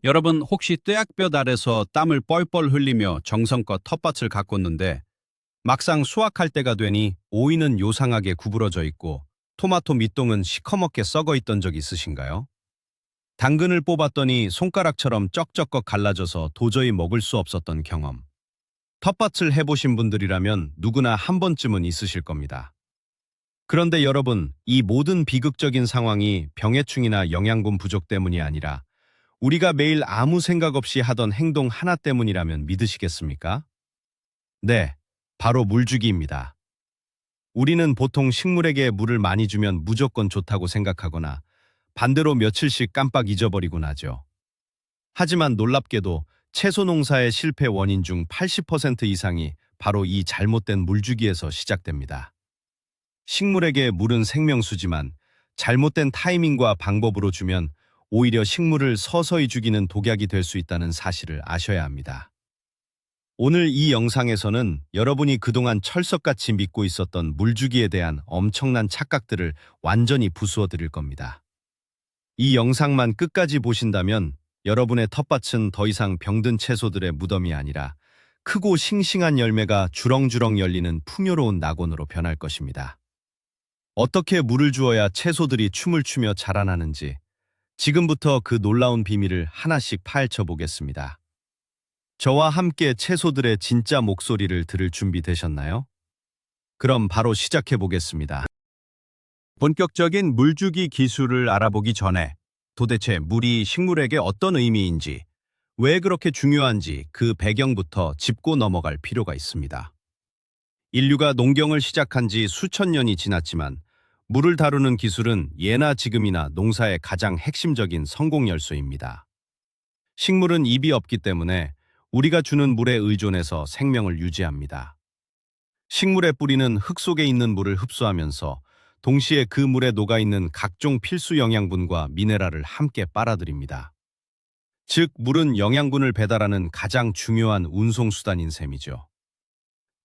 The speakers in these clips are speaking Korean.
여러분 혹시 떼약볕 아래서 땀을 뻘뻘 흘리며 정성껏 텃밭을 가꿨는데 막상 수확할 때가 되니 오이는 요상하게 구부러져 있고 토마토 밑동은 시커멓게 썩어 있던 적 있으신가요? 당근을 뽑았더니 손가락처럼 쩍쩍 갈라져서 도저히 먹을 수 없었던 경험. 텃밭을 해보신 분들이라면 누구나 한 번쯤은 있으실 겁니다. 그런데 여러분, 이 모든 비극적인 상황이 병해충이나 영양분 부족 때문이 아니라 우리가 매일 아무 생각 없이 하던 행동 하나 때문이라면 믿으시겠습니까? 네, 바로 물주기입니다. 우리는 보통 식물에게 물을 많이 주면 무조건 좋다고 생각하거나 반대로 며칠씩 깜빡 잊어버리곤 하죠. 하지만 놀랍게도 채소 농사의 실패 원인 중 80% 이상이 바로 이 잘못된 물주기에서 시작됩니다. 식물에게 물은 생명수지만 잘못된 타이밍과 방법으로 주면 오히려 식물을 서서히 죽이는 독약이 될 수 있다는 사실을 아셔야 합니다. 오늘 이 영상에서는 여러분이 그동안 철석같이 믿고 있었던 물주기에 대한 엄청난 착각들을 완전히 부수어 드릴 겁니다. 이 영상만 끝까지 보신다면 여러분의 텃밭은 더 이상 병든 채소들의 무덤이 아니라 크고 싱싱한 열매가 주렁주렁 열리는 풍요로운 낙원으로 변할 것입니다. 어떻게 물을 주어야 채소들이 춤을 추며 자라나는지 지금부터 그 놀라운 비밀을 하나씩 파헤쳐 보겠습니다. 저와 함께 채소들의 진짜 목소리를 들을 준비 되셨나요? 그럼 바로 시작해 보겠습니다. 본격적인 물주기 기술을 알아보기 전에 도대체 물이 식물에게 어떤 의미인지, 왜 그렇게 중요한지 그 배경부터 짚고 넘어갈 필요가 있습니다. 인류가 농경을 시작한 지 수천 년이 지났지만 물을 다루는 기술은 예나 지금이나 농사의 가장 핵심적인 성공 열쇠입니다. 식물은 입이 없기 때문에 우리가 주는 물에 의존해서 생명을 유지합니다. 식물의 뿌리는 흙 속에 있는 물을 흡수하면서 동시에 그 물에 녹아있는 각종 필수 영양분과 미네랄을 함께 빨아들입니다. 즉, 물은 영양분을 배달하는 가장 중요한 운송수단인 셈이죠.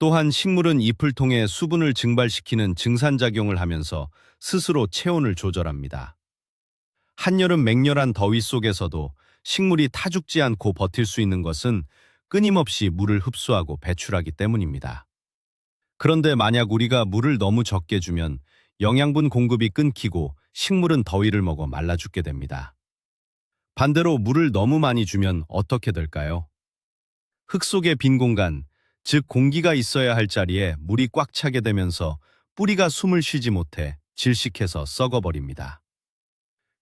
또한 식물은 잎을 통해 수분을 증발시키는 증산작용을 하면서 스스로 체온을 조절합니다. 한여름 맹렬한 더위 속에서도 식물이 타죽지 않고 버틸 수 있는 것은 끊임없이 물을 흡수하고 배출하기 때문입니다. 그런데 만약 우리가 물을 너무 적게 주면 영양분 공급이 끊기고 식물은 더위를 먹어 말라 죽게 됩니다. 반대로 물을 너무 많이 주면 어떻게 될까요? 흙 속의 빈 공간, 즉 공기가 있어야 할 자리에 물이 꽉 차게 되면서 뿌리가 숨을 쉬지 못해 질식해서 썩어버립니다.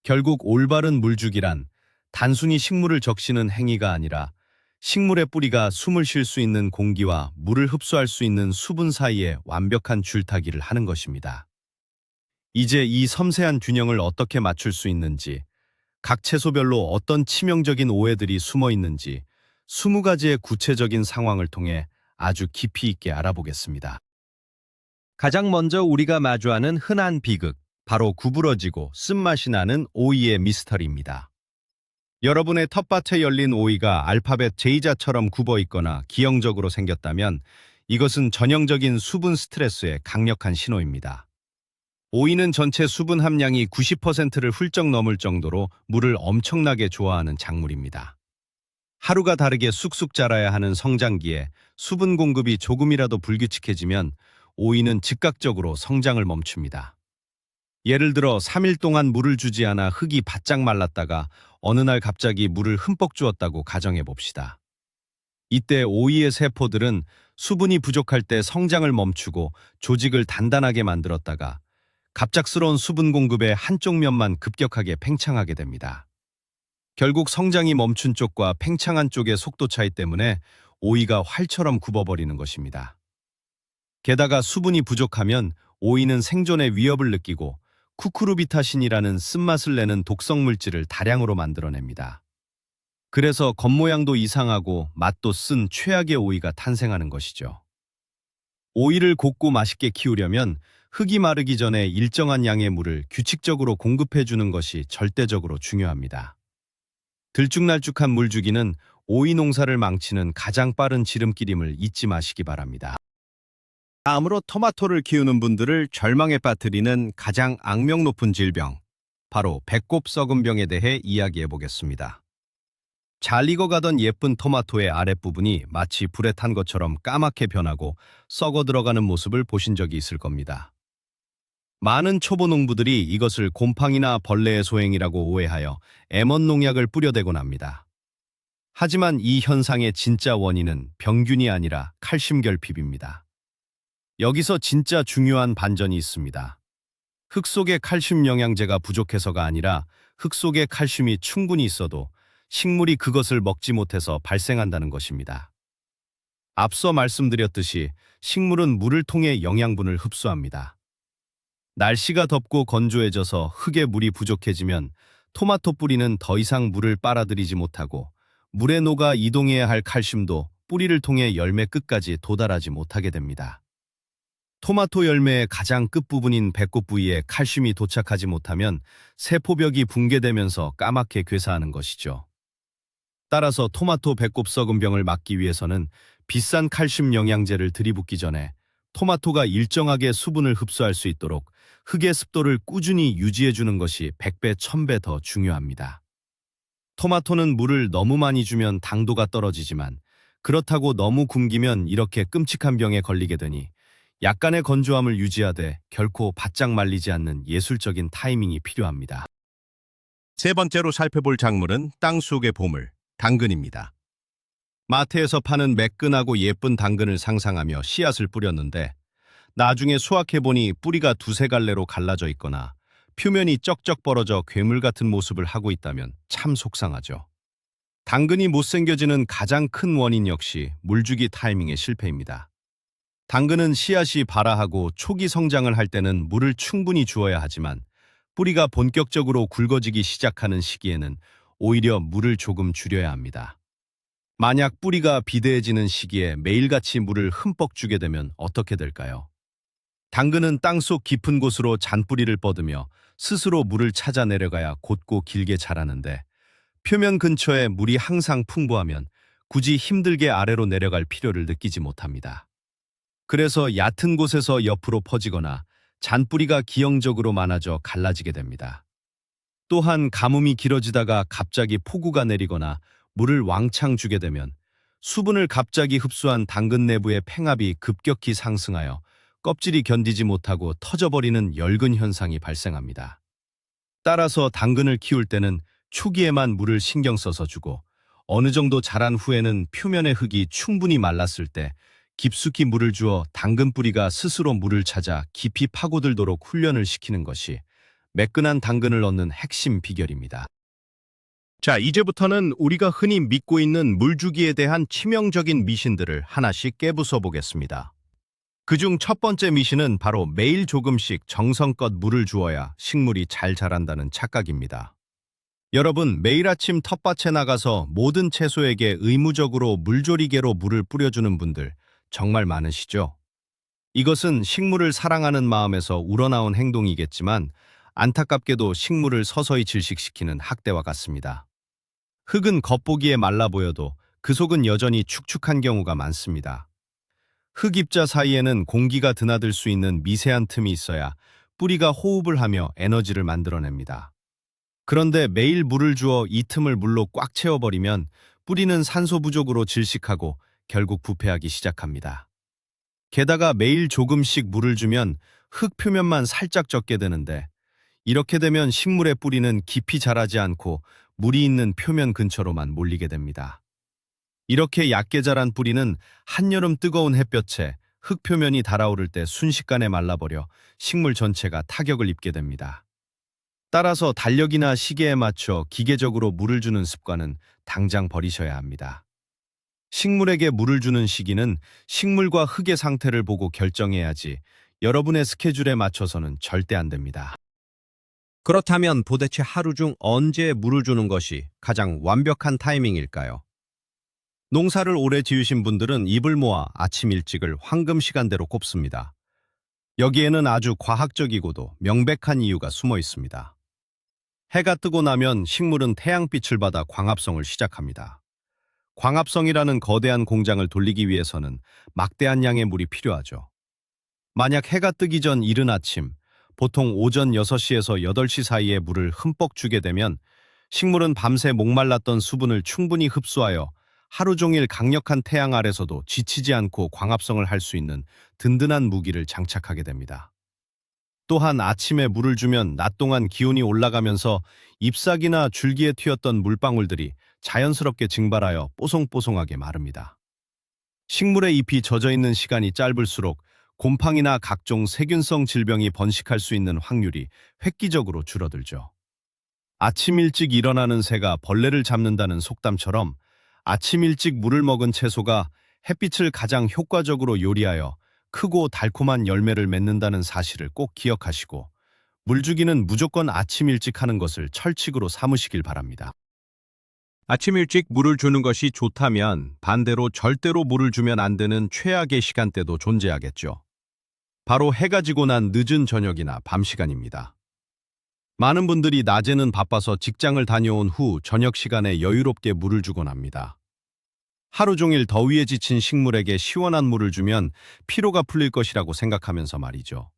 결국 올바른 물주기란 단순히 식물을 적시는 행위가 아니라 식물의 뿌리가 숨을 쉴 수 있는 공기와 물을 흡수할 수 있는 수분 사이에 완벽한 줄타기를 하는 것입니다. 이제 이 섬세한 균형을 어떻게 맞출 수 있는지, 각 채소별로 어떤 치명적인 오해들이 숨어 있는지 20가지의 구체적인 상황을 통해 아주 깊이 있게 알아보겠습니다. 가장 먼저 우리가 마주하는 흔한 비극, 바로 구부러지고 쓴맛이 나는 오이의 미스터리입니다. 여러분의 텃밭에 열린 오이가 알파벳 J자처럼 굽어 있거나 기형적으로 생겼다면 이것은 전형적인 수분 스트레스의 강력한 신호입니다. 오이는 전체 수분 함량이 90%를 훌쩍 넘을 정도로 물을 엄청나게 좋아하는 작물입니다. 하루가 다르게 쑥쑥 자라야 하는 성장기에 수분 공급이 조금이라도 불규칙해지면 오이는 즉각적으로 성장을 멈춥니다. 예를 들어 3일 동안 물을 주지 않아 흙이 바짝 말랐다가 어느 날 갑자기 물을 흠뻑 주었다고 가정해 봅시다. 이때 오이의 세포들은 수분이 부족할 때 성장을 멈추고 조직을 단단하게 만들었다가 갑작스러운 수분 공급에 한쪽 면만 급격하게 팽창하게 됩니다. 결국 성장이 멈춘 쪽과 팽창한 쪽의 속도 차이 때문에 오이가 활처럼 굽어버리는 것입니다. 게다가 수분이 부족하면 오이는 생존의 위협을 느끼고 쿠쿠르비타신이라는 쓴맛을 내는 독성 물질을 다량으로 만들어냅니다. 그래서 겉모양도 이상하고 맛도 쓴 최악의 오이가 탄생하는 것이죠. 오이를 곱고 맛있게 키우려면 흙이 마르기 전에 일정한 양의 물을 규칙적으로 공급해주는 것이 절대적으로 중요합니다. 들쭉날쭉한 물주기는 오이 농사를 망치는 가장 빠른 지름길임을 잊지 마시기 바랍니다. 다음으로 토마토를 키우는 분들을 절망에 빠뜨리는 가장 악명 높은 질병, 바로 배꼽 썩은병에 대해 이야기해 보겠습니다. 잘 익어가던 예쁜 토마토의 아랫부분이 마치 불에 탄 것처럼 까맣게 변하고 썩어 들어가는 모습을 보신 적이 있을 겁니다. 많은 초보 농부들이 이것을 곰팡이나 벌레의 소행이라고 오해하여 M1 농약을 뿌려대곤 합니다. 하지만 이 현상의 진짜 원인은 병균이 아니라 칼슘 결핍입니다. 여기서 진짜 중요한 반전이 있습니다. 흙 속에 칼슘 영양제가 부족해서가 아니라 흙 속에 칼슘이 충분히 있어도 식물이 그것을 먹지 못해서 발생한다는 것입니다. 앞서 말씀드렸듯이 식물은 물을 통해 영양분을 흡수합니다. 날씨가 덥고 건조해져서 흙에 물이 부족해지면 토마토 뿌리는 더 이상 물을 빨아들이지 못하고 물에 녹아 이동해야 할 칼슘도 뿌리를 통해 열매 끝까지 도달하지 못하게 됩니다. 토마토 열매의 가장 끝부분인 배꽃 부위에 칼슘이 도착하지 못하면 세포벽이 붕괴되면서 까맣게 괴사하는 것이죠. 따라서 토마토 배꼽 썩은 병을 막기 위해서는 비싼 칼슘 영양제를 들이붓기 전에 토마토가 일정하게 수분을 흡수할 수 있도록 흙의 습도를 꾸준히 유지해주는 것이 100배, 1000배 더 중요합니다. 토마토는 물을 너무 많이 주면 당도가 떨어지지만 그렇다고 너무 굶기면 이렇게 끔찍한 병에 걸리게 되니 약간의 건조함을 유지하되 결코 바짝 말리지 않는 예술적인 타이밍이 필요합니다. 세 번째로 살펴볼 작물은 땅속의 보물, 당근입니다. 마트에서 파는 매끈하고 예쁜 당근을 상상하며 씨앗을 뿌렸는데 나중에 수확해보니 뿌리가 두세 갈래로 갈라져 있거나 표면이 쩍쩍 벌어져 괴물 같은 모습을 하고 있다면 참 속상하죠. 당근이 못생겨지는 가장 큰 원인 역시 물주기 타이밍의 실패입니다. 당근은 씨앗이 발아하고 초기 성장을 할 때는 물을 충분히 주어야 하지만 뿌리가 본격적으로 굵어지기 시작하는 시기에는 오히려 물을 조금 줄여야 합니다. 만약 뿌리가 비대해지는 시기에 매일같이 물을 흠뻑 주게 되면 어떻게 될까요? 당근은 땅속 깊은 곳으로 잔뿌리를 뻗으며 스스로 물을 찾아 내려가야 곧고 길게 자라는데 표면 근처에 물이 항상 풍부하면 굳이 힘들게 아래로 내려갈 필요를 느끼지 못합니다. 그래서 얕은 곳에서 옆으로 퍼지거나 잔뿌리가 기형적으로 많아져 갈라지게 됩니다. 또한 가뭄이 길어지다가 갑자기 폭우가 내리거나 물을 왕창 주게 되면 수분을 갑자기 흡수한 당근 내부의 팽압이 급격히 상승하여 껍질이 견디지 못하고 터져버리는 열근 현상이 발생합니다. 따라서 당근을 키울 때는 초기에만 물을 신경 써서 주고 어느 정도 자란 후에는 표면의 흙이 충분히 말랐을 때 깊숙이 물을 주어 당근 뿌리가 스스로 물을 찾아 깊이 파고들도록 훈련을 시키는 것이 매끈한 당근을 얻는 핵심 비결입니다. 자, 이제부터는 우리가 흔히 믿고 있는 물주기에 대한 치명적인 미신들을 하나씩 깨부숴 보겠습니다. 그중 첫 번째 미신은 바로 매일 조금씩 정성껏 물을 주어야 식물이 잘 자란다는 착각입니다. 여러분, 매일 아침 텃밭에 나가서 모든 채소에게 의무적으로 물조리개로 물을 뿌려주는 분들 정말 많으시죠? 이것은 식물을 사랑하는 마음에서 우러나온 행동이겠지만 안타깝게도 식물을 서서히 질식시키는 학대와 같습니다. 흙은 겉보기에 말라 보여도 그 속은 여전히 축축한 경우가 많습니다. 흙 입자 사이에는 공기가 드나들 수 있는 미세한 틈이 있어야 뿌리가 호흡을 하며 에너지를 만들어냅니다. 그런데 매일 물을 주어 이 틈을 물로 꽉 채워버리면 뿌리는 산소 부족으로 질식하고 결국 부패하기 시작합니다. 게다가 매일 조금씩 물을 주면 흙 표면만 살짝 젖게 되는데 이렇게 되면 식물의 뿌리는 깊이 자라지 않고 물이 있는 표면 근처로만 몰리게 됩니다. 이렇게 얕게 자란 뿌리는 한여름 뜨거운 햇볕에 흙 표면이 달아오를 때 순식간에 말라버려 식물 전체가 타격을 입게 됩니다. 따라서 달력이나 시계에 맞춰 기계적으로 물을 주는 습관은 당장 버리셔야 합니다. 식물에게 물을 주는 시기는 식물과 흙의 상태를 보고 결정해야지 여러분의 스케줄에 맞춰서는 절대 안 됩니다. 그렇다면 도대체 하루 중 언제 물을 주는 것이 가장 완벽한 타이밍일까요? 농사를 오래 지으신 분들은 입을 모아 아침 일찍을 황금 시간대로 꼽습니다. 여기에는 아주 과학적이고도 명백한 이유가 숨어 있습니다. 해가 뜨고 나면 식물은 태양빛을 받아 광합성을 시작합니다. 광합성이라는 거대한 공장을 돌리기 위해서는 막대한 양의 물이 필요하죠. 만약 해가 뜨기 전 이른 아침, 보통 오전 6시에서 8시 사이에 물을 흠뻑 주게 되면 식물은 밤새 목말랐던 수분을 충분히 흡수하여 하루 종일 강력한 태양 아래서도 지치지 않고 광합성을 할 수 있는 든든한 무기를 장착하게 됩니다. 또한 아침에 물을 주면 낮 동안 기온이 올라가면서 잎사귀나 줄기에 튀었던 물방울들이 자연스럽게 증발하여 뽀송뽀송하게 마릅니다. 식물의 잎이 젖어 있는 시간이 짧을수록 곰팡이나 각종 세균성 질병이 번식할 수 있는 확률이 획기적으로 줄어들죠. 아침 일찍 일어나는 새가 벌레를 잡는다는 속담처럼 아침 일찍 물을 먹은 채소가 햇빛을 가장 효과적으로 요리하여 크고 달콤한 열매를 맺는다는 사실을 꼭 기억하시고 물주기는 무조건 아침 일찍 하는 것을 철칙으로 삼으시길 바랍니다. 아침 일찍 물을 주는 것이 좋다면 반대로 절대로 물을 주면 안 되는 최악의 시간대도 존재하겠죠. 바로 해가 지고 난 늦은 저녁이나 밤 시간입니다. 많은 분들이 낮에는 바빠서 직장을 다녀온 후 저녁 시간에 여유롭게 물을 주곤 합니다. 하루 종일 더위에 지친 식물에게 시원한 물을 주면 피로가 풀릴 것이라고 생각하면서 말이죠.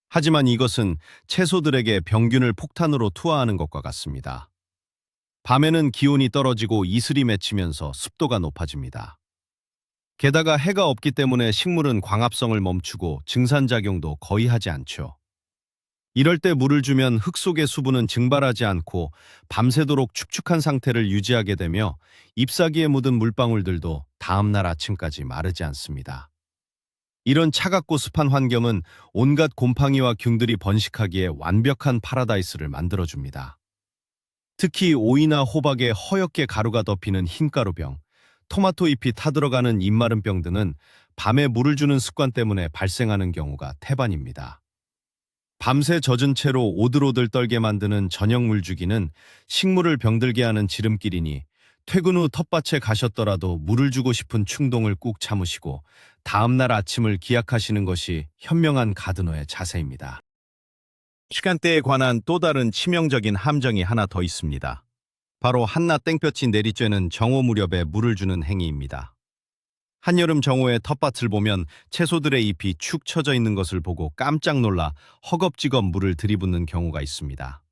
하지만 이것은 채소들에게 병균을 폭탄으로 투하하는 것과 같습니다. 밤에는 기온이 떨어지고 이슬이 맺히면서 습도가 높아집니다. 게다가 해가 없기 때문에 식물은 광합성을 멈추고 증산작용도 거의 하지 않죠. 이럴 때 물을 주면 흙 속의 수분은 증발하지 않고 밤새도록 축축한 상태를 유지하게 되며 잎사귀에 묻은 물방울들도 다음날 아침까지 마르지 않습니다. 이런 차갑고 습한 환경은 온갖 곰팡이와 균들이 번식하기에 완벽한 파라다이스를 만들어줍니다. 특히 오이나 호박에 허옇게 가루가 덮이는 흰가루병, 토마토 잎이 타들어가는 입마름병 등은 밤에 물을 주는 습관 때문에 발생하는 경우가 태반입니다. 밤새 젖은 채로 오들오들 떨게 만드는 저녁 물주기는 식물을 병들게 하는 지름길이니 퇴근 후 텃밭에 가셨더라도 물을 주고 싶은 충동을 꾹 참으시고 다음날 아침을 기약하시는 것이 현명한 가드너의 자세입니다. 시간대에 관한 또 다른 치명적인 함정이 하나 더 있습니다. 바로 한낮 땡볕이 내리쬐는 정오 무렵에 물을 주는 행위입니다. 한여름 정오에 텃밭을 보면 채소들의 잎이 축 처져 있는 것을 보고 깜짝 놀라 허겁지겁 물을 들이붓는 경우가 있습니다.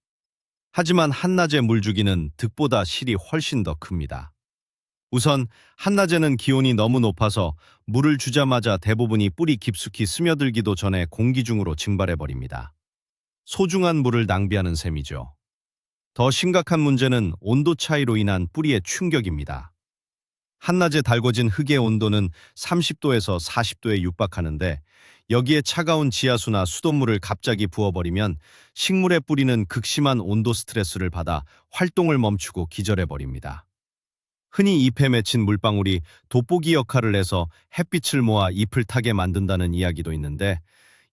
하지만 한낮의 물주기는 득보다 실이 훨씬 더 큽니다. 우선 한낮에는 기온이 너무 높아서 물을 주자마자 대부분이 뿌리 깊숙이 스며들기도 전에 공기 중으로 증발해버립니다. 소중한 물을 낭비하는 셈이죠. 더 심각한 문제는 온도 차이로 인한 뿌리의 충격입니다. 한낮에 달궈진 흙의 온도는 30도에서 40도에 육박하는데 여기에 차가운 지하수나 수돗물을 갑자기 부어버리면 식물의 뿌리는 극심한 온도 스트레스를 받아 활동을 멈추고 기절해버립니다. 흔히 잎에 맺힌 물방울이 돋보기 역할을 해서 햇빛을 모아 잎을 타게 만든다는 이야기도 있는데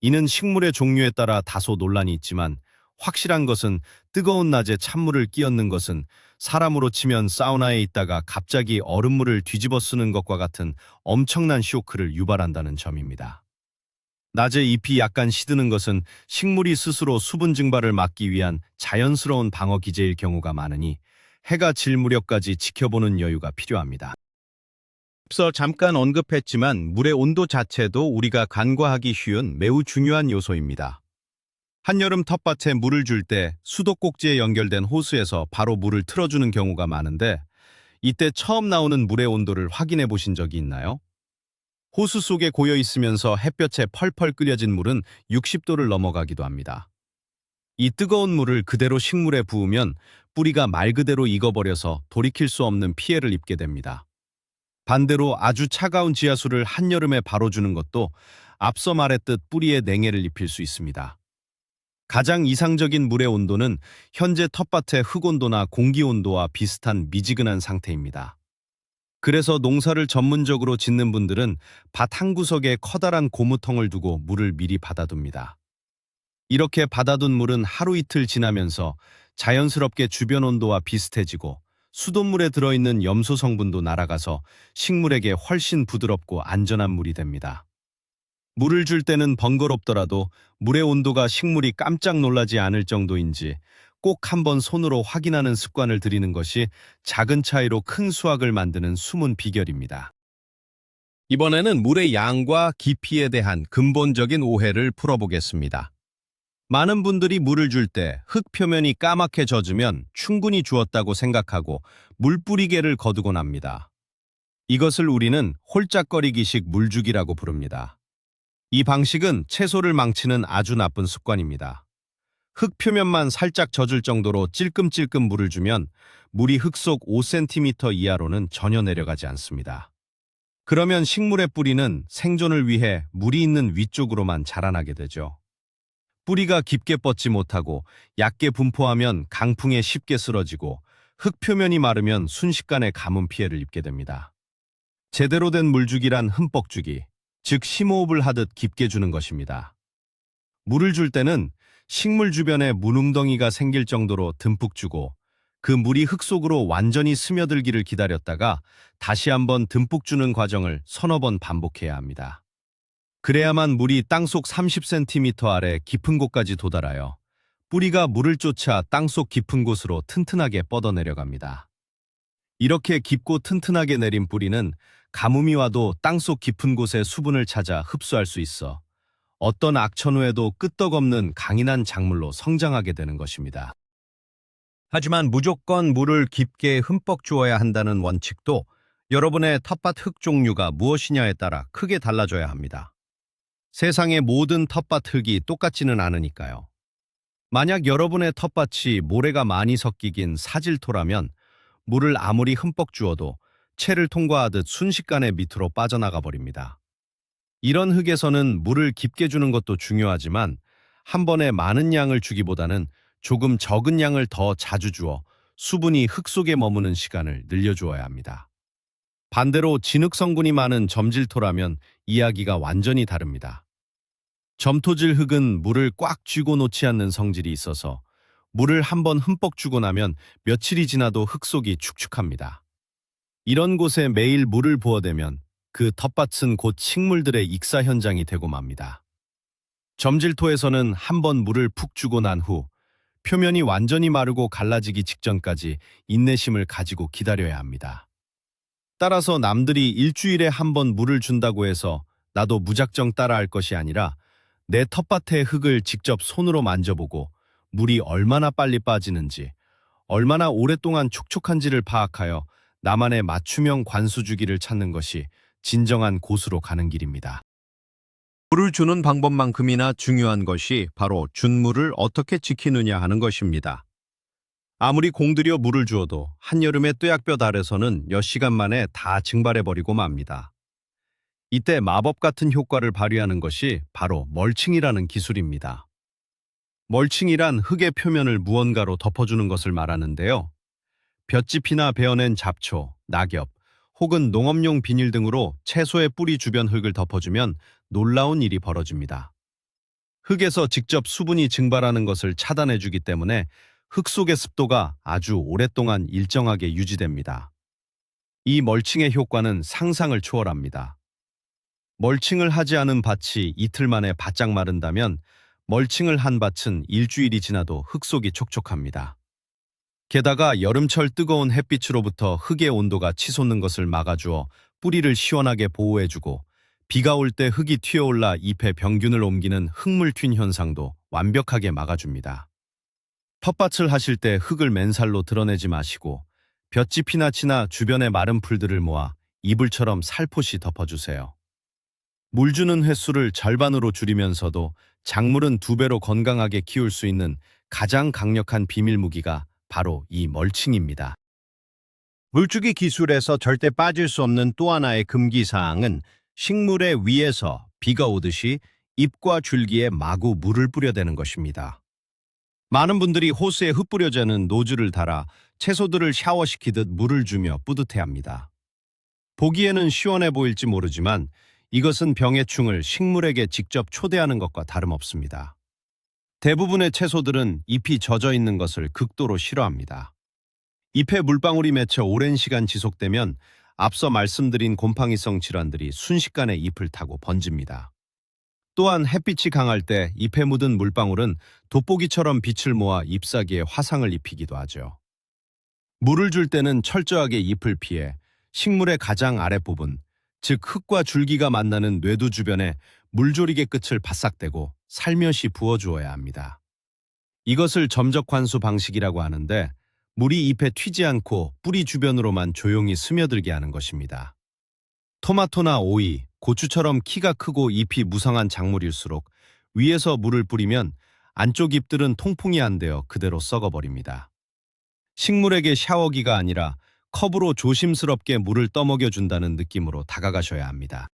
이는 식물의 종류에 따라 다소 논란이 있지만 확실한 것은 뜨거운 낮에 찬물을 끼얹는 것은 사람으로 치면 사우나에 있다가 갑자기 얼음물을 뒤집어 쓰는 것과 같은 엄청난 쇼크를 유발한다는 점입니다. 낮에 잎이 약간 시드는 것은 식물이 스스로 수분 증발을 막기 위한 자연스러운 방어 기제일 경우가 많으니 해가 질 무렵까지 지켜보는 여유가 필요합니다. 앞서 잠깐 언급했지만 물의 온도 자체도 우리가 간과하기 쉬운 매우 중요한 요소입니다. 한여름 텃밭에 물을 줄 때 수도꼭지에 연결된 호스에서 바로 물을 틀어주는 경우가 많은데 이때 처음 나오는 물의 온도를 확인해 보신 적이 있나요? 호수 속에 고여 있으면서 햇볕에 펄펄 끓여진 물은 60도를 넘어가기도 합니다. 이 뜨거운 물을 그대로 식물에 부으면 뿌리가 말 그대로 익어버려서 돌이킬 수 없는 피해를 입게 됩니다. 반대로 아주 차가운 지하수를 한여름에 바로 주는 것도 앞서 말했듯 뿌리에 냉해를 입힐 수 있습니다. 가장 이상적인 물의 온도는 현재 텃밭의 흙온도나 공기온도와 비슷한 미지근한 상태입니다. 그래서 농사를 전문적으로 짓는 분들은 밭 한 구석에 커다란 고무통을 두고 물을 미리 받아둡니다. 이렇게 받아둔 물은 하루 이틀 지나면서 자연스럽게 주변 온도와 비슷해지고 수돗물에 들어있는 염소 성분도 날아가서 식물에게 훨씬 부드럽고 안전한 물이 됩니다. 물을 줄 때는 번거롭더라도 물의 온도가 식물이 깜짝 놀라지 않을 정도인지 꼭 한번 손으로 확인하는 습관을 들이는 것이 작은 차이로 큰 수확을 만드는 숨은 비결입니다. 이번에는 물의 양과 깊이에 대한 근본적인 오해를 풀어보겠습니다. 많은 분들이 물을 줄 때 흙 표면이 까맣게 젖으면 충분히 주었다고 생각하고 물 뿌리개를 거두곤 합니다. 이것을 우리는 홀짝거리기식 물주기라고 부릅니다. 이 방식은 채소를 망치는 아주 나쁜 습관입니다. 흙 표면만 살짝 젖을 정도로 찔끔찔끔 물을 주면 물이 흙 속 5cm 이하로는 전혀 내려가지 않습니다. 그러면 식물의 뿌리는 생존을 위해 물이 있는 위쪽으로만 자라나게 되죠. 뿌리가 깊게 뻗지 못하고 얕게 분포하면 강풍에 쉽게 쓰러지고 흙 표면이 마르면 순식간에 가뭄 피해를 입게 됩니다. 제대로 된 물주기란 흠뻑 주기, 즉 심호흡을 하듯 깊게 주는 것입니다. 물을 줄 때는 식물 주변에 물웅덩이가 생길 정도로 듬뿍 주고 그 물이 흙 속으로 완전히 스며들기를 기다렸다가 다시 한번 듬뿍 주는 과정을 서너 번 반복해야 합니다. 그래야만 물이 땅속 30cm 아래 깊은 곳까지 도달하여 뿌리가 물을 쫓아 땅속 깊은 곳으로 튼튼하게 뻗어 내려갑니다. 이렇게 깊고 튼튼하게 내린 뿌리는 가뭄이 와도 땅속 깊은 곳의 수분을 찾아 흡수할 수 있어 어떤 악천후에도 끄떡없는 강인한 작물로 성장하게 되는 것입니다. 하지만 무조건 물을 깊게 흠뻑 주어야 한다는 원칙도 여러분의 텃밭 흙 종류가 무엇이냐에 따라 크게 달라져야 합니다. 세상의 모든 텃밭 흙이 똑같지는 않으니까요. 만약 여러분의 텃밭이 모래가 많이 섞이긴 사질토라면 물을 아무리 흠뻑 주어도 채를 통과하듯 순식간에 밑으로 빠져나가 버립니다. 이런 흙에서는 물을 깊게 주는 것도 중요하지만 한 번에 많은 양을 주기보다는 조금 적은 양을 더 자주 주어 수분이 흙 속에 머무는 시간을 늘려주어야 합니다. 반대로 진흙 성분이 많은 점질토라면 이야기가 완전히 다릅니다. 점토질 흙은 물을 꽉 쥐고 놓지 않는 성질이 있어서 물을 한번 흠뻑 주고 나면 며칠이 지나도 흙 속이 축축합니다. 이런 곳에 매일 물을 부어대면 그 텃밭은 곧 식물들의 익사 현장이 되고 맙니다. 점질토에서는 한번 물을 푹 주고 난 후 표면이 완전히 마르고 갈라지기 직전까지 인내심을 가지고 기다려야 합니다. 따라서 남들이 일주일에 한 번 물을 준다고 해서 나도 무작정 따라할 것이 아니라 내 텃밭의 흙을 직접 손으로 만져보고 물이 얼마나 빨리 빠지는지, 얼마나 오랫동안 촉촉한지를 파악하여 나만의 맞춤형 관수 주기를 찾는 것이 진정한 고수로 가는 길입니다. 물을 주는 방법만큼이나 중요한 것이 바로 준 물을 어떻게 지키느냐 하는 것입니다. 아무리 공들여 물을 주어도 한여름의 뙤약볕 아래서는 몇 시간 만에 다 증발해버리고 맙니다. 이때 마법 같은 효과를 발휘하는 것이 바로 멀칭이라는 기술입니다. 멀칭이란 흙의 표면을 무언가로 덮어주는 것을 말하는데요. 볏짚이나 베어낸 잡초, 낙엽, 혹은 농업용 비닐 등으로 채소의 뿌리 주변 흙을 덮어주면 놀라운 일이 벌어집니다. 흙에서 직접 수분이 증발하는 것을 차단해주기 때문에 흙 속의 습도가 아주 오랫동안 일정하게 유지됩니다. 이 멀칭의 효과는 상상을 초월합니다. 멀칭을 하지 않은 밭이 이틀 만에 바짝 마른다면 멀칭을 한 밭은 일주일이 지나도 흙 속이 촉촉합니다. 게다가 여름철 뜨거운 햇빛으로부터 흙의 온도가 치솟는 것을 막아주어 뿌리를 시원하게 보호해주고 비가 올 때 흙이 튀어올라 잎에 병균을 옮기는 흙물튠 현상도 완벽하게 막아줍니다. 텃밭을 하실 때 흙을 맨살로 드러내지 마시고 볏짚이나 치나 주변의 마른 풀들을 모아 이불처럼 살포시 덮어주세요. 물 주는 횟수를 절반으로 줄이면서도 작물은 2배로 건강하게 키울 수 있는 가장 강력한 비밀 무기가 바로 이 멀칭입니다. 물주기 기술에서 절대 빠질 수 없는 또 하나의 금기사항은 식물의 위에서 비가 오듯이 잎과 줄기에 마구 물을 뿌려대는 것입니다. 많은 분들이 호스에 흙 뿌려자는 노즐을 달아 채소들을 샤워시키듯 물을 주며 뿌듯해합니다. 보기에는 시원해 보일지 모르지만 이것은 병해충을 식물에게 직접 초대하는 것과 다름없습니다. 대부분의 채소들은 잎이 젖어 있는 것을 극도로 싫어합니다. 잎에 물방울이 맺혀 오랜 시간 지속되면 앞서 말씀드린 곰팡이성 질환들이 순식간에 잎을 타고 번집니다. 또한 햇빛이 강할 때 잎에 묻은 물방울은 돋보기처럼 빛을 모아 잎사귀에 화상을 입히기도 하죠. 물을 줄 때는 철저하게 잎을 피해 식물의 가장 아랫부분, 즉 흙과 줄기가 만나는 뇌두 주변에 물조리개 끝을 바싹대고 살며시 부어주어야 합니다. 이것을 점적 관수 방식이라고 하는데 물이 잎에 튀지 않고 뿌리 주변으로만 조용히 스며들게 하는 것입니다. 토마토나 오이, 고추처럼 키가 크고 잎이 무성한 작물일수록 위에서 물을 뿌리면 안쪽 잎들은 통풍이 안 되어 그대로 썩어버립니다. 식물에게 샤워기가 아니라 컵으로 조심스럽게 물을 떠먹여 준다는 느낌으로 다가가셔야 합니다.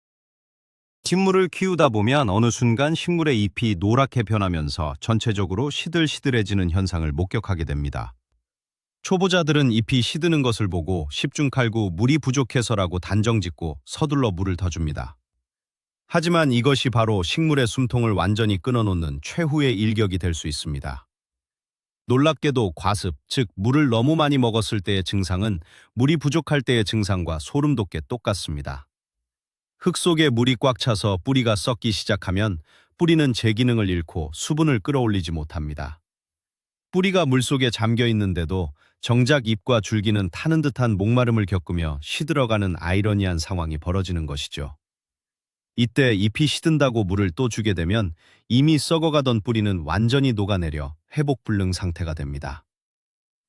식물을 키우다 보면 어느 순간 식물의 잎이 노랗게 변하면서 전체적으로 시들시들해지는 현상을 목격하게 됩니다. 초보자들은 잎이 시드는 것을 보고 십중칼구 물이 부족해서라고 단정짓고 서둘러 물을 더 줍니다. 하지만 이것이 바로 식물의 숨통을 완전히 끊어놓는 최후의 일격이 될 수 있습니다. 놀랍게도 과습, 즉 물을 너무 많이 먹었을 때의 증상은 물이 부족할 때의 증상과 소름 돋게 똑같습니다. 흙 속에 물이 꽉 차서 뿌리가 썩기 시작하면 뿌리는 제 기능을 잃고 수분을 끌어올리지 못합니다. 뿌리가 물속에 잠겨 있는데도 정작 잎과 줄기는 타는 듯한 목마름을 겪으며 시들어가는 아이러니한 상황이 벌어지는 것이죠. 이때 잎이 시든다고 물을 또 주게 되면 이미 썩어가던 뿌리는 완전히 녹아내려 회복불능 상태가 됩니다.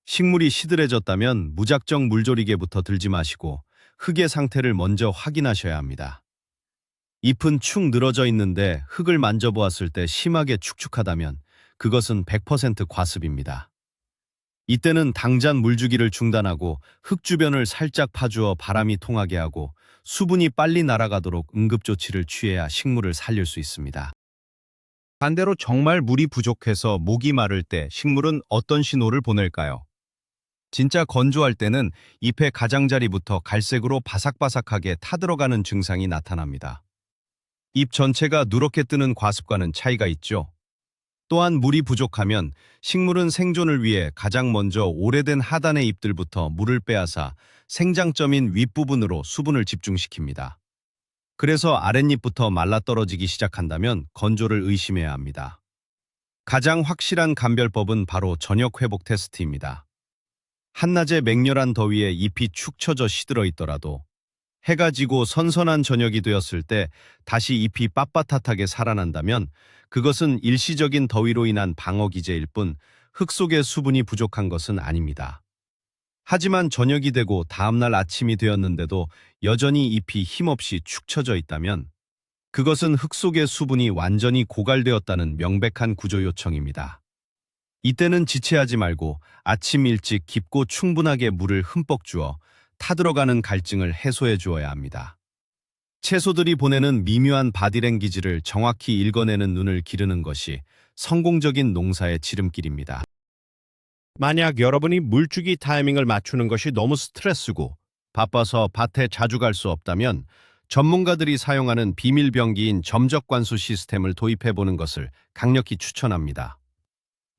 식물이 시들해졌다면 무작정 물조리개부터 들지 마시고 흙의 상태를 먼저 확인하셔야 합니다. 잎은 축 늘어져 있는데 흙을 만져보았을 때 심하게 축축하다면 그것은 100% 과습입니다. 이때는 당장 물주기를 중단하고 흙 주변을 살짝 파주어 바람이 통하게 하고 수분이 빨리 날아가도록 응급조치를 취해야 식물을 살릴 수 있습니다. 반대로 정말 물이 부족해서 목이 마를 때 식물은 어떤 신호를 보낼까요? 진짜 건조할 때는 잎의 가장자리부터 갈색으로 바삭바삭하게 타들어가는 증상이 나타납니다. 잎 전체가 누렇게 뜨는 과습과는 차이가 있죠. 또한 물이 부족하면 식물은 생존을 위해 가장 먼저 오래된 하단의 잎들부터 물을 빼앗아 생장점인 윗부분으로 수분을 집중시킵니다. 그래서 아랫잎부터 말라떨어지기 시작한다면 건조를 의심해야 합니다. 가장 확실한 감별법은 바로 저녁 회복 테스트입니다. 한낮의 맹렬한 더위에 잎이 축 처져 시들어 있더라도 해가 지고 선선한 저녁이 되었을 때 다시 잎이 빳빳하게 살아난다면 그것은 일시적인 더위로 인한 방어 기제일 뿐 흙 속의 수분이 부족한 것은 아닙니다. 하지만 저녁이 되고 다음날 아침이 되었는데도 여전히 잎이 힘없이 축 처져 있다면 그것은 흙 속의 수분이 완전히 고갈되었다는 명백한 구조 요청입니다. 이때는 지체하지 말고 아침 일찍 깊고 충분하게 물을 흠뻑 주어 타들어가는 갈증을 해소해 주어야 합니다. 채소들이 보내는 미묘한 바디랭귀지를 정확히 읽어내는 눈을 기르는 것이 성공적인 농사의 지름길입니다. 만약 여러분이 물주기 타이밍을 맞추는 것이 너무 스트레스고 바빠서 밭에 자주 갈 수 없다면 전문가들이 사용하는 비밀병기인 점적관수 시스템을 도입해보는 것을 강력히 추천합니다.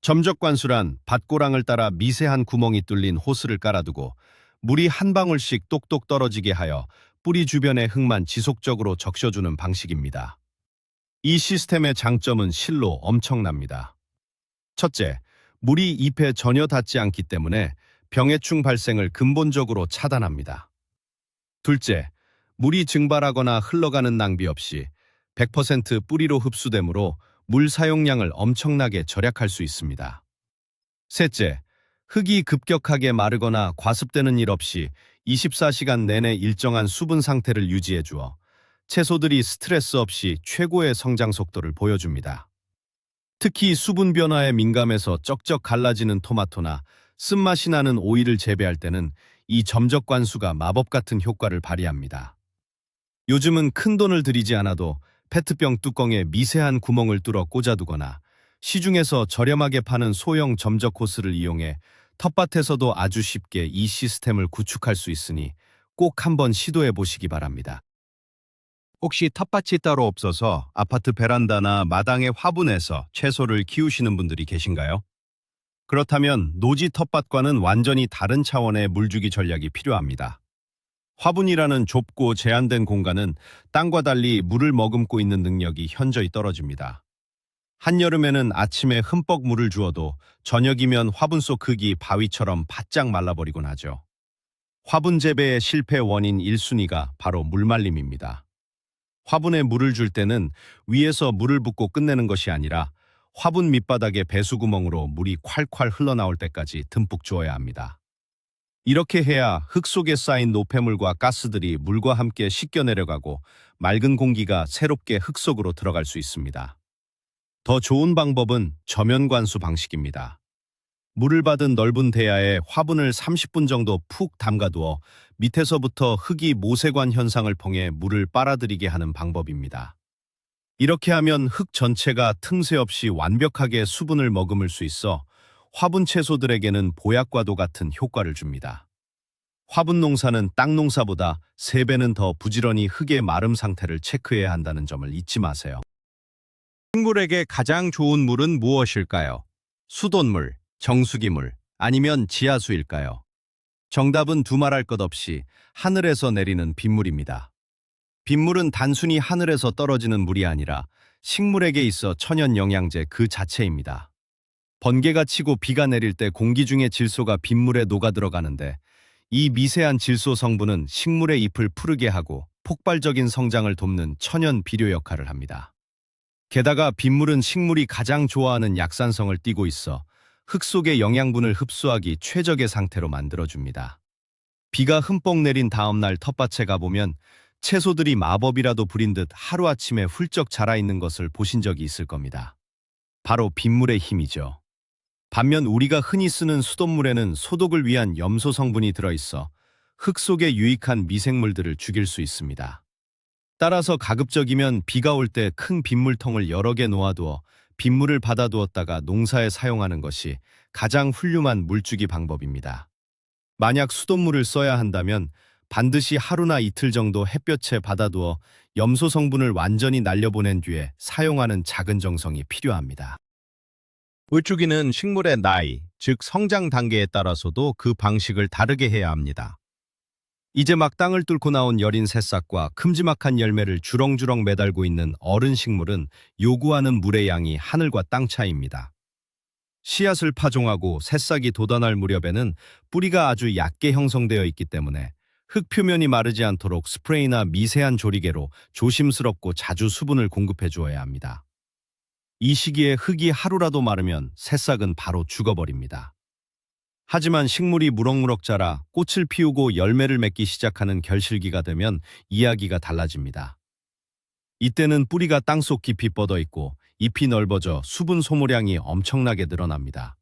점적관수란 밭고랑을 따라 미세한 구멍이 뚫린 호스를 깔아두고 물이 한 방울씩 똑똑 떨어지게 하여 뿌리 주변의 흙만 지속적으로 적셔주는 방식입니다. 이 시스템의 장점은 실로 엄청납니다. 첫째, 물이 잎에 전혀 닿지 않기 때문에 병해충 발생을 근본적으로 차단합니다. 둘째, 물이 증발하거나 흘러가는 낭비 없이 100% 뿌리로 흡수되므로 물 사용량을 엄청나게 절약할 수 있습니다. 셋째, 흙이 급격하게 마르거나 과습되는 일 없이 24시간 내내 일정한 수분 상태를 유지해 주어 채소들이 스트레스 없이 최고의 성장 속도를 보여줍니다. 특히 수분 변화에 민감해서 쩍쩍 갈라지는 토마토나 쓴맛이 나는 오이를 재배할 때는 이 점적 관수가 마법 같은 효과를 발휘합니다. 요즘은 큰 돈을 들이지 않아도 페트병 뚜껑에 미세한 구멍을 뚫어 꽂아두거나 시중에서 저렴하게 파는 소형 점적 호스를 이용해 텃밭에서도 아주 쉽게 이 시스템을 구축할 수 있으니 꼭 한번 시도해 보시기 바랍니다. 혹시 텃밭이 따로 없어서 아파트 베란다나 마당의 화분에서 채소를 키우시는 분들이 계신가요? 그렇다면 노지 텃밭과는 완전히 다른 차원의 물주기 전략이 필요합니다. 화분이라는 좁고 제한된 공간은 땅과 달리 물을 머금고 있는 능력이 현저히 떨어집니다. 한여름에는 아침에 흠뻑 물을 주어도 저녁이면 화분 속 흙이 바위처럼 바짝 말라버리곤 하죠. 화분 재배의 실패 원인 1순위가 바로 물말림입니다. 화분에 물을 줄 때는 위에서 물을 붓고 끝내는 것이 아니라 화분 밑바닥에 배수구멍으로 물이 콸콸 흘러나올 때까지 듬뿍 주어야 합니다. 이렇게 해야 흙 속에 쌓인 노폐물과 가스들이 물과 함께 씻겨 내려가고 맑은 공기가 새롭게 흙 속으로 들어갈 수 있습니다. 더 좋은 방법은 저면 관수 방식입니다. 물을 받은 넓은 대야에 화분을 30분 정도 푹 담가두어 밑에서부터 흙이 모세관 현상을 통해 물을 빨아들이게 하는 방법입니다. 이렇게 하면 흙 전체가 틈새 없이 완벽하게 수분을 머금을 수 있어 화분 채소들에게는 보약과도 같은 효과를 줍니다. 화분 농사는 땅 농사보다 3배는 더 부지런히 흙의 마름 상태를 체크해야 한다는 점을 잊지 마세요. 식물에게 가장 좋은 물은 무엇일까요? 수돗물, 정수기물, 아니면 지하수일까요? 정답은 두말할 것 없이 하늘에서 내리는 빗물입니다. 빗물은 단순히 하늘에서 떨어지는 물이 아니라 식물에게 있어 천연 영양제 그 자체입니다. 번개가 치고 비가 내릴 때 공기 중의 질소가 빗물에 녹아 들어가는데 이 미세한 질소 성분은 식물의 잎을 푸르게 하고 폭발적인 성장을 돕는 천연 비료 역할을 합니다. 게다가 빗물은 식물이 가장 좋아하는 약산성을 띠고 있어 흙 속의 영양분을 흡수하기 최적의 상태로 만들어줍니다. 비가 흠뻑 내린 다음 날 텃밭에 가보면 채소들이 마법이라도 부린 듯 하루아침에 훌쩍 자라있는 것을 보신 적이 있을 겁니다. 바로 빗물의 힘이죠. 반면 우리가 흔히 쓰는 수돗물에는 소독을 위한 염소 성분이 들어있어 흙 속의 유익한 미생물들을 죽일 수 있습니다. 따라서 가급적이면 비가 올 때 큰 빗물통을 여러 개 놓아두어 빗물을 받아두었다가 농사에 사용하는 것이 가장 훌륭한 물주기 방법입니다. 만약 수돗물을 써야 한다면 반드시 하루나 이틀 정도 햇볕에 받아두어 염소 성분을 완전히 날려보낸 뒤에 사용하는 작은 정성이 필요합니다. 물주기는 식물의 나이, 즉 성장 단계에 따라서도 그 방식을 다르게 해야 합니다. 이제 막 땅을 뚫고 나온 여린 새싹과 큼지막한 열매를 주렁주렁 매달고 있는 어른 식물은 요구하는 물의 양이 하늘과 땅 차이입니다. 씨앗을 파종하고 새싹이 돋아날 무렵에는 뿌리가 아주 얕게 형성되어 있기 때문에 흙 표면이 마르지 않도록 스프레이나 미세한 조리개로 조심스럽고 자주 수분을 공급해 주어야 합니다. 이 시기에 흙이 하루라도 마르면 새싹은 바로 죽어버립니다. 하지만 식물이 무럭무럭 자라 꽃을 피우고 열매를 맺기 시작하는 결실기가 되면 이야기가 달라집니다. 이때는 뿌리가 땅속 깊이 뻗어 있고 잎이 넓어져 수분 소모량이 엄청나게 늘어납니다.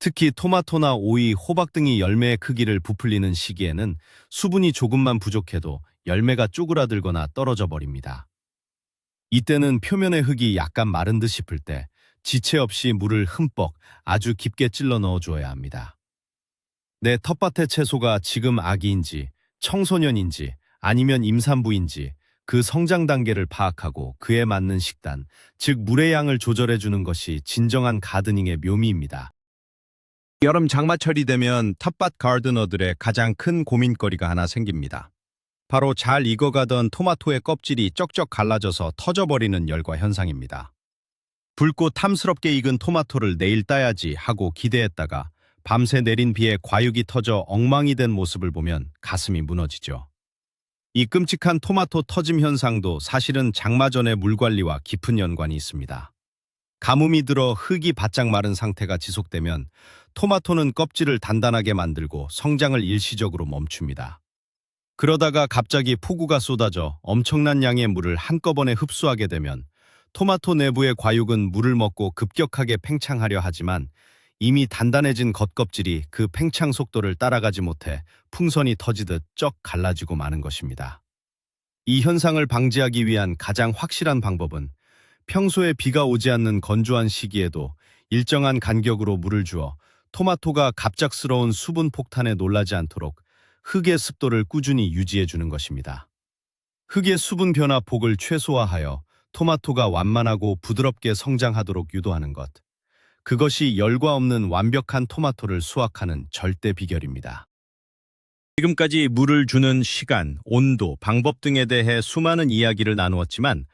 특히 토마토나 오이, 호박 등이 열매의 크기를 부풀리는 시기에는 수분이 조금만 부족해도 열매가 쪼그라들거나 떨어져 버립니다. 이때는 표면의 흙이 약간 마른 듯 싶을 때 지체 없이 물을 흠뻑 아주 깊게 찔러 넣어 주어야 합니다. 내 텃밭의 채소가 지금 아기인지 청소년인지 아니면 임산부인지 그 성장 단계를 파악하고 그에 맞는 식단, 즉 물의 양을 조절해 주는 것이 진정한 가드닝의 묘미입니다. 여름 장마철이 되면 텃밭 가르드너들의 가장 큰 고민거리가 하나 생깁니다. 바로 잘 익어가던 토마토의 껍질이 쩍쩍 갈라져서 터져버리는 열과 현상입니다. 붉고 탐스럽게 익은 토마토를 내일 따야지 하고 기대했다가 밤새 내린 비에 과육이 터져 엉망이 된 모습을 보면 가슴이 무너지죠. 이 끔찍한 토마토 터짐 현상도 사실은 장마 전의 물 관리와 깊은 연관이 있습니다. 가뭄이 들어 흙이 바짝 마른 상태가 지속되면 토마토는 껍질을 단단하게 만들고 성장을 일시적으로 멈춥니다. 그러다가 갑자기 폭우가 쏟아져 엄청난 양의 물을 한꺼번에 흡수하게 되면 토마토 내부의 과육은 물을 먹고 급격하게 팽창하려 하지만 이미 단단해진 겉껍질이 그 팽창 속도를 따라가지 못해 풍선이 터지듯 쩍 갈라지고 마는 것입니다. 이 현상을 방지하기 위한 가장 확실한 방법은 평소에 비가 오지 않는 건조한 시기에도 일정한 간격으로 물을 주어 토마토가 갑작스러운 수분 폭탄에 놀라지 않도록 흙의 습도를 꾸준히 유지해 주는 것입니다. 흙의 수분 변화 폭을 최소화하여 토마토가 완만하고 부드럽게 성장하도록 유도하는 것. 그것이 열과 없는 완벽한 토마토를 수확하는 절대 비결입니다. 지금까지 물을 주는 시간, 온도, 방법 등에 대해 수많은 이야기를 나누었지만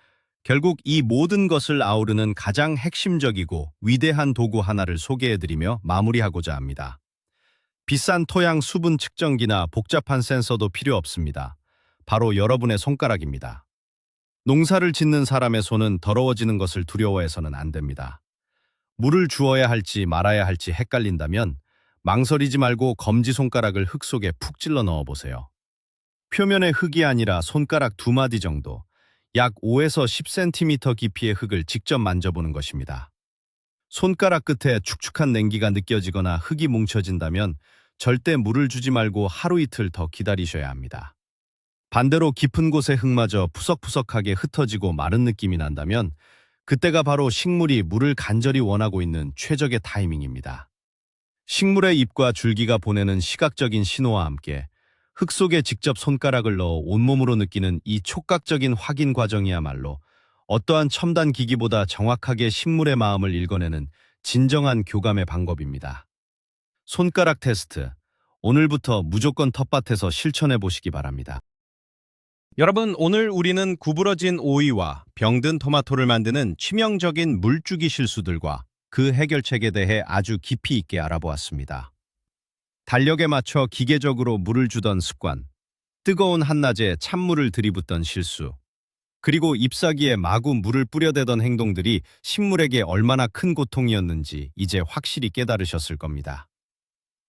결국 이 모든 것을 아우르는 가장 핵심적이고 위대한 도구 하나를 소개해드리며 마무리하고자 합니다. 비싼 토양 수분 측정기나 복잡한 센서도 필요 없습니다. 바로 여러분의 손가락입니다. 농사를 짓는 사람의 손은 더러워지는 것을 두려워해서는 안 됩니다. 물을 주어야 할지 말아야 할지 헷갈린다면 망설이지 말고 검지손가락을 흙 속에 푹 찔러 넣어 보세요. 표면에 흙이 아니라 손가락 2마디 정도, 약 5에서 10cm 깊이의 흙을 직접 만져보는 것입니다. 손가락 끝에 축축한 냉기가 느껴지거나 흙이 뭉쳐진다면 절대 물을 주지 말고 하루 이틀 더 기다리셔야 합니다. 반대로 깊은 곳의 흙마저 푸석푸석하게 흩어지고 마른 느낌이 난다면 그때가 바로 식물이 물을 간절히 원하고 있는 최적의 타이밍입니다. 식물의 잎과 줄기가 보내는 시각적인 신호와 함께 흙 속에 직접 손가락을 넣어 온몸으로 느끼는 이 촉각적인 확인 과정이야말로 어떠한 첨단 기기보다 정확하게 식물의 마음을 읽어내는 진정한 교감의 방법입니다. 손가락 테스트. 오늘부터 무조건 텃밭에서 실천해 보시기 바랍니다. 여러분, 오늘 우리는 구부러진 오이와 병든 토마토를 만드는 치명적인 물주기 실수들과 그 해결책에 대해 아주 깊이 있게 알아보았습니다. 달력에 맞춰 기계적으로 물을 주던 습관, 뜨거운 한낮에 찬물을 들이붓던 실수, 그리고 잎사귀에 마구 물을 뿌려대던 행동들이 식물에게 얼마나 큰 고통이었는지 이제 확실히 깨달으셨을 겁니다.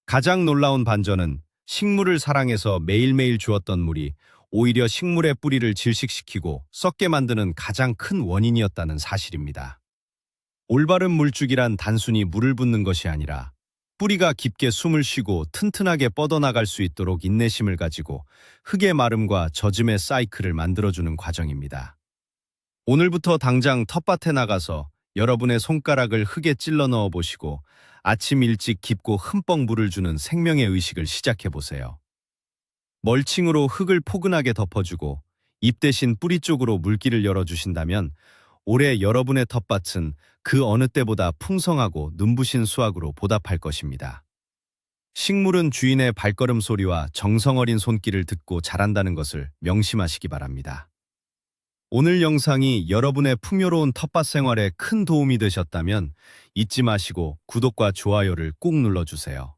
가장 놀라운 반전은 식물을 사랑해서 매일매일 주었던 물이 오히려 식물의 뿌리를 질식시키고 썩게 만드는 가장 큰 원인이었다는 사실입니다. 올바른 물주기란 단순히 물을 붓는 것이 아니라 뿌리가 깊게 숨을 쉬고 튼튼하게 뻗어나갈 수 있도록 인내심을 가지고 흙의 마름과 젖음의 사이클을 만들어주는 과정입니다. 오늘부터 당장 텃밭에 나가서 여러분의 손가락을 흙에 찔러 넣어 보시고 아침 일찍 깊고 흠뻑 물을 주는 생명의 의식을 시작해 보세요. 멀칭으로 흙을 포근하게 덮어주고 잎 대신 뿌리 쪽으로 물길을 열어주신다면 올해 여러분의 텃밭은 그 어느 때보다 풍성하고 눈부신 수확으로 보답할 것입니다. 식물은 주인의 발걸음 소리와 정성 어린 손길을 듣고 자란다는 것을 명심하시기 바랍니다. 오늘 영상이 여러분의 풍요로운 텃밭 생활에 큰 도움이 되셨다면 잊지 마시고 구독과 좋아요를 꼭 눌러주세요.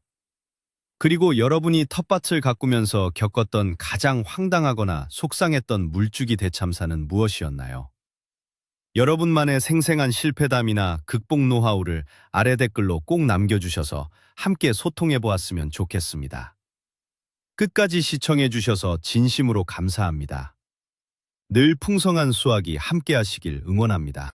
그리고 여러분이 텃밭을 가꾸면서 겪었던 가장 황당하거나 속상했던 물주기 대참사는 무엇이었나요? 여러분만의 생생한 실패담이나 극복 노하우를 아래 댓글로 꼭 남겨주셔서 함께 소통해 보았으면 좋겠습니다. 끝까지 시청해 주셔서 진심으로 감사합니다. 늘 풍성한 수확이 함께 하시길 응원합니다.